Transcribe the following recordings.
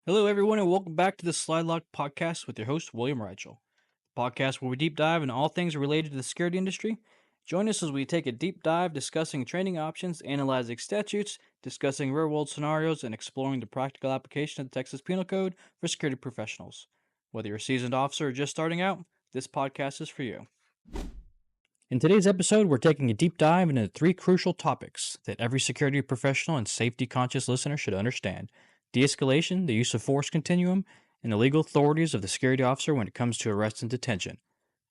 Hello, everyone, and welcome back to the SlideLock Podcast with your host, William Reitchel. The podcast where we deep dive into all things related to the security industry. Join us as we take a deep dive discussing training options, analyzing statutes, discussing real world scenarios, and exploring the practical application of the Texas Penal Code for security professionals. Whether you're a seasoned officer or just starting out, this podcast is for you. In today's episode, we're taking a deep dive into three crucial topics that every security professional and safety conscious listener should understand: de-escalation, the use of force continuum, and the legal authorities of the security officer when it comes to arrest and detention.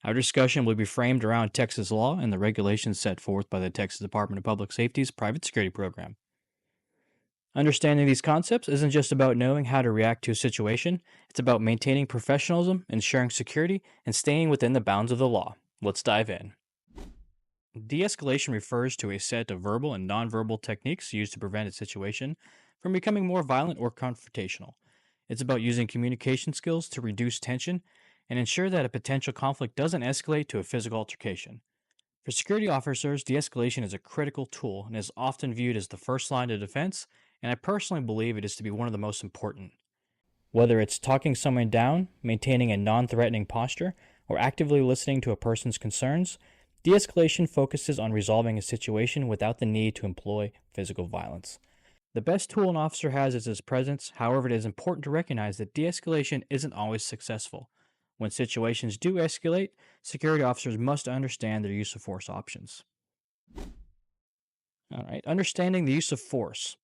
Our discussion will be framed around Texas law and the regulations set forth by the Texas Department of Public Safety's private security program. Understanding these concepts isn't just about knowing how to react to a situation, it's about maintaining professionalism, ensuring security, and staying within the bounds of the law. Let's dive in. De-escalation refers to a set of verbal and nonverbal techniques used to prevent a situation from becoming more violent or confrontational. It's about using communication skills to reduce tension and ensure that a potential conflict doesn't escalate to a physical altercation. For security officers, de-escalation is a critical tool and is often viewed as the first line of defense, and I personally believe it is to be one of the most important. Whether it's talking someone down, maintaining a non-threatening posture, or actively listening to a person's concerns, de-escalation focuses on resolving a situation without the need to employ physical violence. The best tool an officer has is his presence. However, it is important to recognize that de-escalation isn't always successful. When situations do escalate, security officers must understand their use of force options. All right, understanding the use of force.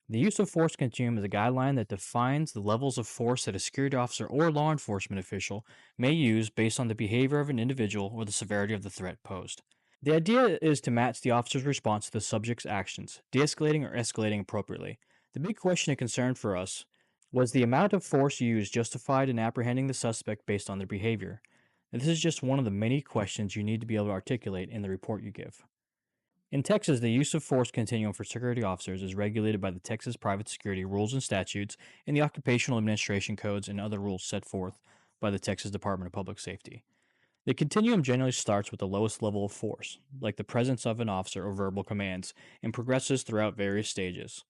The use of force continuum is a guideline that defines the levels of force that a security officer or law enforcement official may use based on the behavior of an individual or the severity of the threat posed. The idea is to match the officer's response to the subject's actions, de-escalating or escalating appropriately. The big question and concern for us was the amount of force used justified in apprehending the suspect based on their behavior. And this is just one of the many questions you need to be able to articulate in the report you give. In Texas, the use of force continuum for security officers is regulated by the Texas Private Security Rules and Statutes and the Occupational Administration Codes and other rules set forth by the Texas Department of Public Safety. The continuum generally starts with the lowest level of force, like the presence of an officer or verbal commands, and progresses throughout various stages.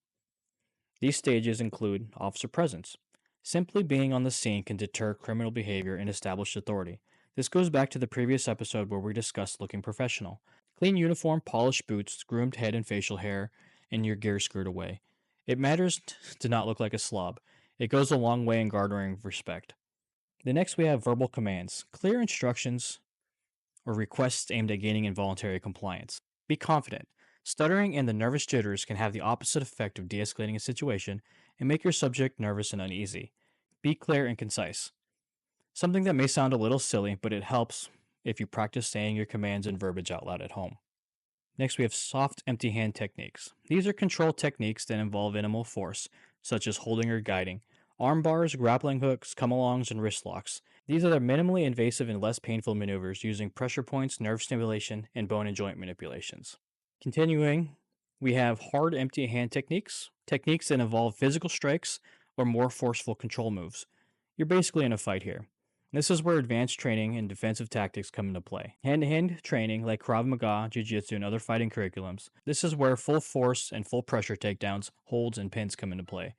These stages include officer presence. Simply being on the scene can deter criminal behavior and establish authority. This goes back to the previous episode where we discussed looking professional. Clean uniform, polished boots, groomed head and facial hair, and your gear screwed away. It matters to not look like a slob. It goes a long way in garnering respect. The next we have verbal commands, clear instructions or requests aimed at gaining involuntary compliance. Be confident. Stuttering and the nervous jitters can have the opposite effect of de-escalating a situation and make your subject nervous and uneasy. Be clear and concise. Something that may sound a little silly, but it helps if you practice saying your commands and verbiage out loud at home. Next, we have soft, empty hand techniques. These are control techniques that involve minimal force, such as holding or guiding. Arm bars, grappling hooks, come-alongs, and wrist locks. These are the minimally invasive and less painful maneuvers using pressure points, nerve stimulation, and bone and joint manipulations. Continuing, we have hard, empty hand techniques. Techniques that involve physical strikes or more forceful control moves. You're basically in a fight here. This is where advanced training and defensive tactics come into play. Hand-to-hand training like Krav Maga, Jiu-Jitsu, and other fighting curriculums. This is where full force and full pressure takedowns, holds, and pins come into play.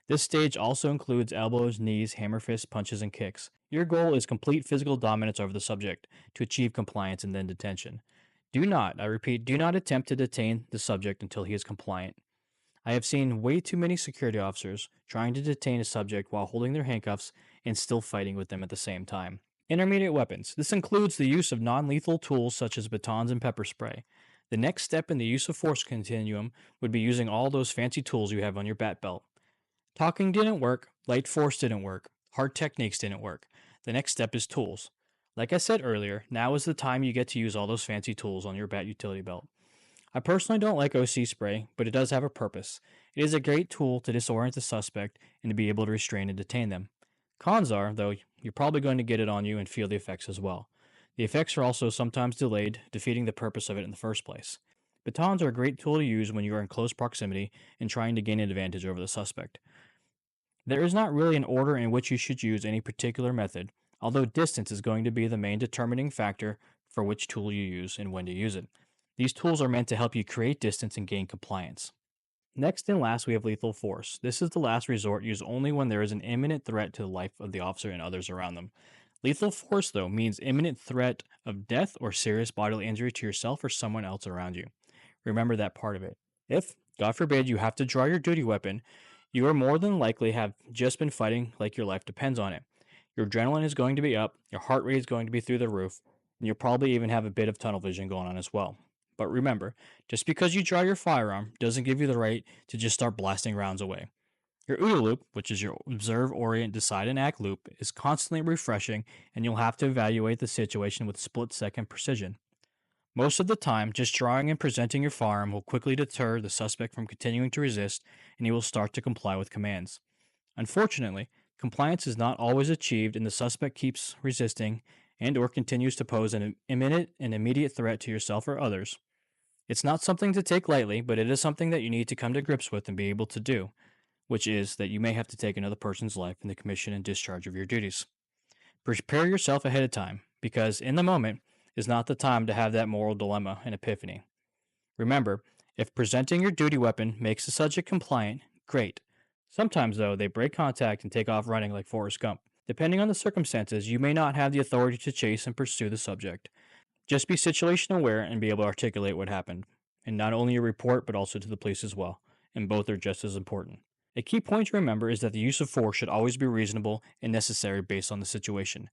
This stage also includes elbows, knees, hammer fists, punches, and kicks. Your goal is complete physical dominance over the subject to achieve compliance and then detention. Do not, I repeat, do not attempt to detain the subject until he is compliant. I have seen way too many security officers trying to detain a subject while holding their handcuffs and still fighting with them at the same time. Intermediate weapons. This includes the use of non-lethal tools such as batons and pepper spray. The next step in the use of force continuum would be using all those fancy tools you have on your bat belt. Talking didn't work, light force didn't work, hard techniques didn't work. The next step is tools. Like I said earlier, now is the time you get to use all those fancy tools on your bat utility belt. I personally don't like OC spray, but it does have a purpose. It is a great tool to disorient the suspect and to be able to restrain and detain them. Cons are, though, you're probably going to get it on you and feel the effects as well. The effects are also sometimes delayed, defeating the purpose of it in the first place. Batons are a great tool to use when you are in close proximity and trying to gain an advantage over the suspect. There is not really an order in which you should use any particular method, although distance is going to be the main determining factor for which tool you use and when to use it. These tools are meant to help you create distance and gain compliance. Next and last, we have lethal force. This is the last resort used only when there is an imminent threat to the life of the officer and others around them. Lethal force, though, means imminent threat of death or serious bodily injury to yourself or someone else around you. Remember that part of it. If, God forbid, you have to draw your duty weapon, you are more than likely have just been fighting like your life depends on it. Your adrenaline is going to be up, your heart rate is going to be through the roof, and you'll probably even have a bit of tunnel vision going on as well. But remember, just because you draw your firearm doesn't give you the right to just start blasting rounds away. Your OODA loop, which is your observe, orient, decide, and act loop, is constantly refreshing, and you'll have to evaluate the situation with split-second precision. Most of the time, just drawing and presenting your firearm will quickly deter the suspect from continuing to resist, and he will start to comply with commands. Unfortunately, compliance is not always achieved, and the suspect keeps resisting and or continues to pose an imminent and immediate threat to yourself or others. It's not something to take lightly, but it is something that you need to come to grips with and be able to do, which is that you may have to take another person's life in the commission and discharge of your duties. Prepare yourself ahead of time, because in the moment is not the time to have that moral dilemma and epiphany. Remember, if presenting your duty weapon makes the subject compliant, great. Sometimes, though, they break contact and take off running like Forrest Gump. Depending on the circumstances, you may not have the authority to chase and pursue the subject. Just be situation aware and be able to articulate what happened, and not only your report but also to the police as well, and both are just as important. A key point to remember is that the use of force should always be reasonable and necessary based on the situation.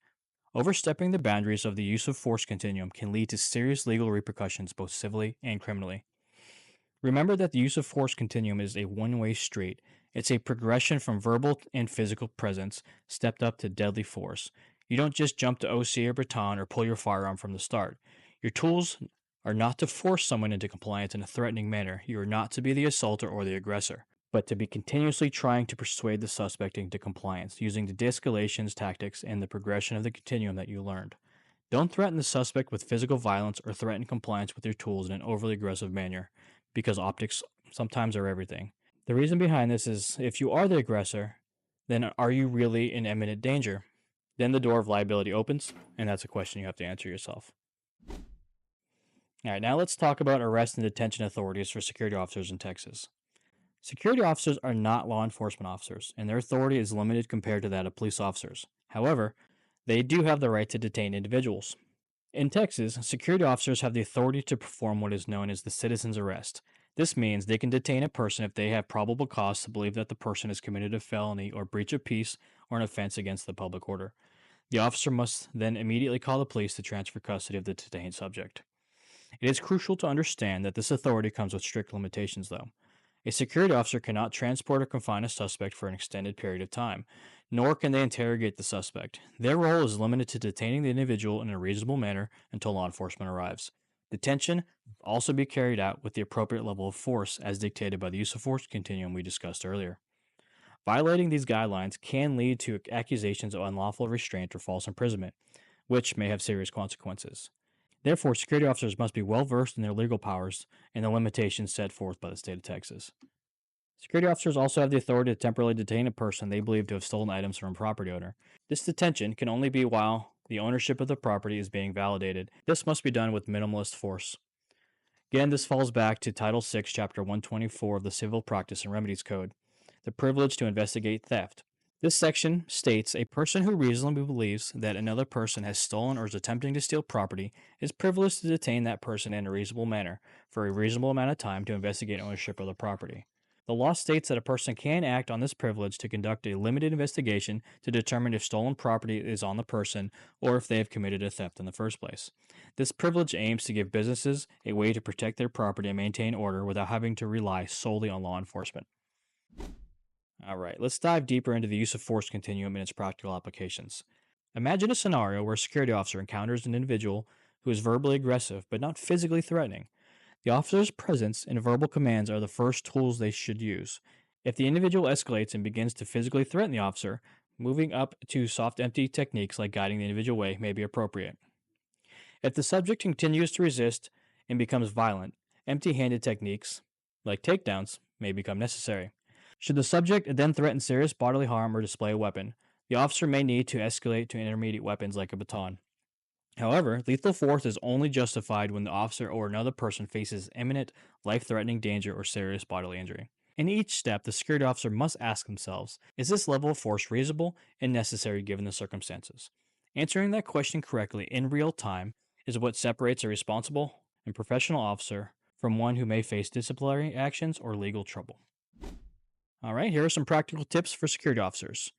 Overstepping the boundaries of the use of force continuum can lead to serious legal repercussions both civilly and criminally. Remember that the use of force continuum is a one-way street. It's a progression from verbal and physical presence stepped up to deadly force. You don't just jump to OC or baton or pull your firearm from the start. Your tools are not to force someone into compliance in a threatening manner. You are not to be the assaulter or the aggressor, but to be continuously trying to persuade the suspect into compliance using the de-escalation tactics and the progression of the continuum that you learned. Don't threaten the suspect with physical violence or threaten compliance with your tools in an overly aggressive manner, because optics sometimes are everything. The reason behind this is if you are the aggressor, then are you really in imminent danger? Then the door of liability opens, and that's a question you have to answer yourself. All right, now let's talk about arrest and detention authorities for security officers in Texas. Security officers are not law enforcement officers, and their authority is limited compared to that of police officers. However, they do have the right to detain individuals. In Texas, security officers have the authority to perform what is known as the citizen's arrest. This means they can detain a person if they have probable cause to believe that the person has committed a felony or breach of peace or an offense against the public order. The officer must then immediately call the police to transfer custody of the detained subject. It is crucial to understand that this authority comes with strict limitations, though. A security officer cannot transport or confine a suspect for an extended period of time, nor can they interrogate the suspect. Their role is limited to detaining the individual in a reasonable manner until law enforcement arrives. Detention will also be carried out with the appropriate level of force as dictated by the use of force continuum we discussed earlier. Violating these guidelines can lead to accusations of unlawful restraint or false imprisonment, which may have serious consequences. Therefore, security officers must be well versed in their legal powers and the limitations set forth by the state of Texas. Security officers also have the authority to temporarily detain a person they believe to have stolen items from a property owner. This detention can only be while the ownership of the property is being validated. This must be done with minimalist force. Again, this falls back to Title VI, Chapter 124 of the Civil Practice and Remedies Code, the privilege to investigate theft. This section states a person who reasonably believes that another person has stolen or is attempting to steal property is privileged to detain that person in a reasonable manner for a reasonable amount of time to investigate ownership of the property. The law states that a person can act on this privilege to conduct a limited investigation to determine if stolen property is on the person or if they have committed a theft in the first place. This privilege aims to give businesses a way to protect their property and maintain order without having to rely solely on law enforcement. All right, let's dive deeper into the use of force continuum and its practical applications. Imagine a scenario where a security officer encounters an individual who is verbally aggressive but not physically threatening. The officer's presence and verbal commands are the first tools they should use. If the individual escalates and begins to physically threaten the officer, moving up to soft empty techniques like guiding the individual away may be appropriate. If the subject continues to resist and becomes violent, empty-handed techniques like takedowns may become necessary. Should the subject then threaten serious bodily harm or display a weapon, the officer may need to escalate to intermediate weapons like a baton. However, lethal force is only justified when the officer or another person faces imminent, life-threatening danger or serious bodily injury. In each step, the security officer must ask themselves, is this level of force reasonable and necessary given the circumstances? Answering that question correctly in real time is what separates a responsible and professional officer from one who may face disciplinary actions or legal trouble. All right, here are some practical tips for security officers.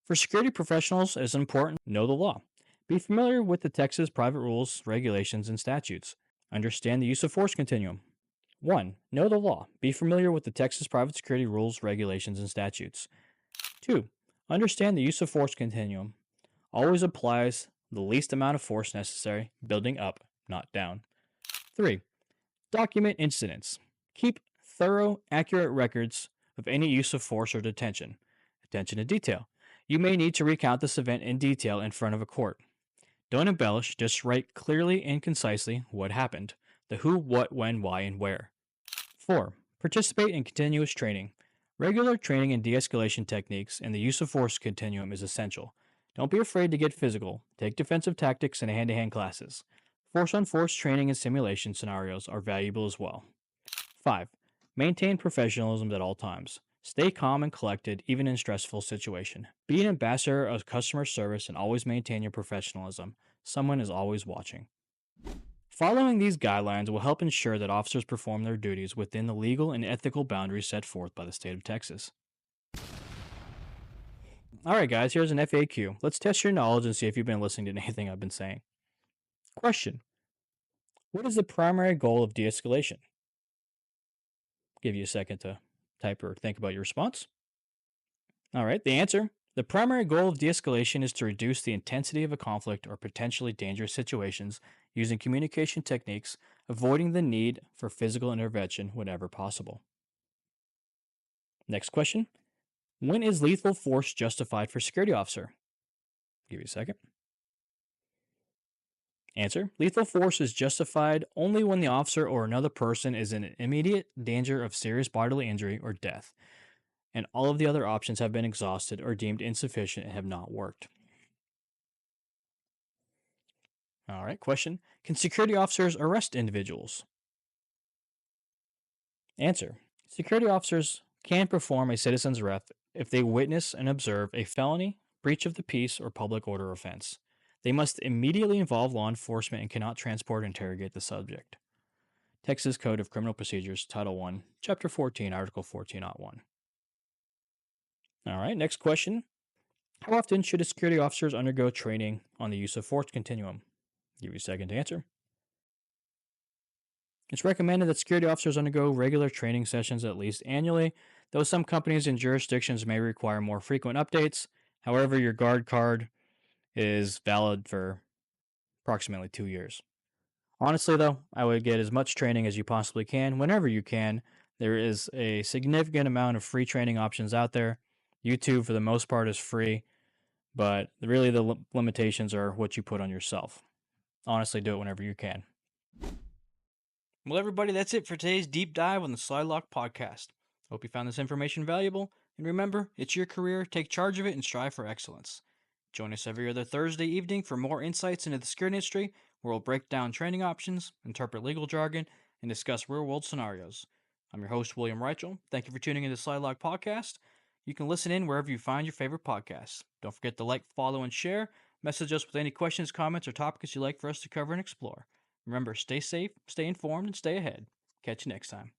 For security professionals, it is important to know the law. Be familiar with the Texas private rules, regulations, and statutes. Understand the use of force continuum. 1. Know the law. Be familiar with the Texas private security rules, regulations, and statutes. 2. Understand the use of force continuum. Always applies the least amount of force necessary, building up, not down. 3. Document incidents. Keep thorough, accurate records of any use of force or detention. Attention to detail. You may need to recount this event in detail in front of a court. Don't embellish, just write clearly and concisely what happened, the who, what, when, why, and where. 4. Participate in continuous training. Regular training in de-escalation techniques and the use of force continuum is essential. Don't be afraid to get physical. Take defensive tactics and hand-to-hand classes. Force-on-force training and simulation scenarios are valuable as well. 5. Maintain professionalism at all times. Stay calm and collected even in stressful situations. Be an ambassador of customer service and always maintain your professionalism. Someone is always watching. Following these guidelines will help ensure that officers perform their duties within the legal and ethical boundaries set forth by the state of Texas. Alright guys, here's an FAQ. Let's test your knowledge and see if you've been listening to anything I've been saying. Question. What is the primary goal of de-escalation? Give you a second to type or think about your response. Alright, the answer. The primary goal of de-escalation is to reduce the intensity of a conflict or potentially dangerous situations using communication techniques, avoiding the need for physical intervention whenever possible. Next question. When is lethal force justified for security officer? Give you a second. Answer. Lethal force is justified only when the officer or another person is in immediate danger of serious bodily injury or death, and all of the other options have been exhausted or deemed insufficient and have not worked. All right, question. Can security officers arrest individuals? Answer. Security officers can perform a citizen's arrest if they witness and observe a felony, breach of the peace, or public order offense. They must immediately involve law enforcement and cannot transport or interrogate the subject. Texas Code of Criminal Procedures, Title 1, Chapter 14, Article 14.1. All right, next question. How often should security officers undergo training on the use of force continuum? Give you a second to answer. It's recommended that security officers undergo regular training sessions at least annually, though some companies and jurisdictions may require more frequent updates. However, your guard card is valid for approximately 2 years. Honestly, though, I would get as much training as you possibly can whenever you can. There is a significant amount of free training options out there. YouTube, for the most part, is free, but really the limitations are what you put on yourself. Honestly, do it whenever you can. Well, everybody, that's it for today's deep dive on the SlideLock Podcast. Hope you found this information valuable, and remember, it's your career, take charge of it, and strive for excellence. Join us every other Thursday evening for more insights into the security industry, where we'll break down training options, interpret legal jargon, and discuss real-world scenarios. I'm your host, William Reitchel. Thank you for tuning in to the SlideLock Podcast. You can listen in wherever you find your favorite podcasts. Don't forget to like, follow, and share. Message us with any questions, comments, or topics you'd like for us to cover and explore. Remember, stay safe, stay informed, and stay ahead. Catch you next time.